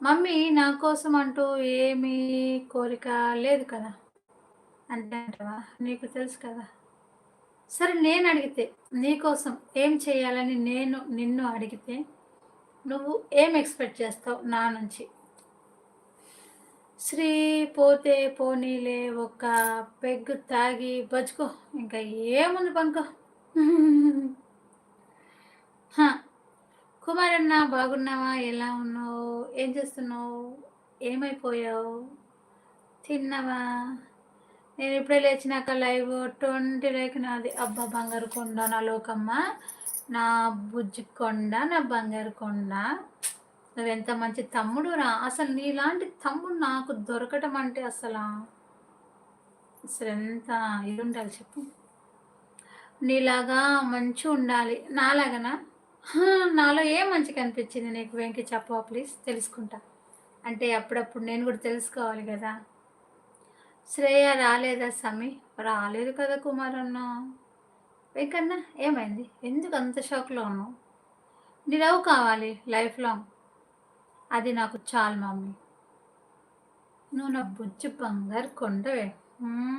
Mummy నా కోసం అంటూ ఏమీ కోరిక లేదు కదా! అంటే అంటావా? నీకు తెలుసు కదా! సరే నేనడిగితే, నీకోసం ఏం చేయాలని నిన్ను అడిగితే, నువ్వు ఏం ఎక్స్‌పెక్ట్ చేస్తావు నా నుంచి? శ్రీ పోతే పోనీలే ఒక్క పెగ్గు తాగి బజ్జుకో. ఇంకా ఏముంది పనుకో. హా! కుమారన్న బాగున్నావా? ఎలా ఉన్నావు? ఏం చేస్తున్నావు? ఏమైపోయావు? తిన్నావా? నేనిప్పుడే లేచినాక లైవ్ 20 లైక్ నాది. అబ్బా! బంగారు కొండ నా లోకమ్మ, నా బుజ్జి కొండ, నా బంగారు కొండ. నువ్వెంత మంచి తమ్ముడురా! అసలు నీలాంటి తమ్ముడు నాకు దొరకటం అంటే అసలెంత ఇదుండాలి చెప్పు. నీలాగా మంచిగుండాలి. నాలాగానా? ఆ! నాలో ఏం మంచి కనిపించింది నీకు వెంకి చెప్పవా ప్లీజ్? తెలుసుకుంటా. అంటే అప్పుడప్పుడు నేను గూడా తెలుసుకోవాలి గదా! శ్రేయ రాలేదా సమీ? రాలేదు కదా కుమారన్న. వెంకన్న ఏమైంది? ఎందుకంత షాక్‌లో ఉన్నావు? నీ లవ్ కావాలి లైఫ్ లాంగ్. అది నాకు చాలు మమ్మీ. నువ్వు నా బుజ్జి బంగారు కొండవే. హ్మ్.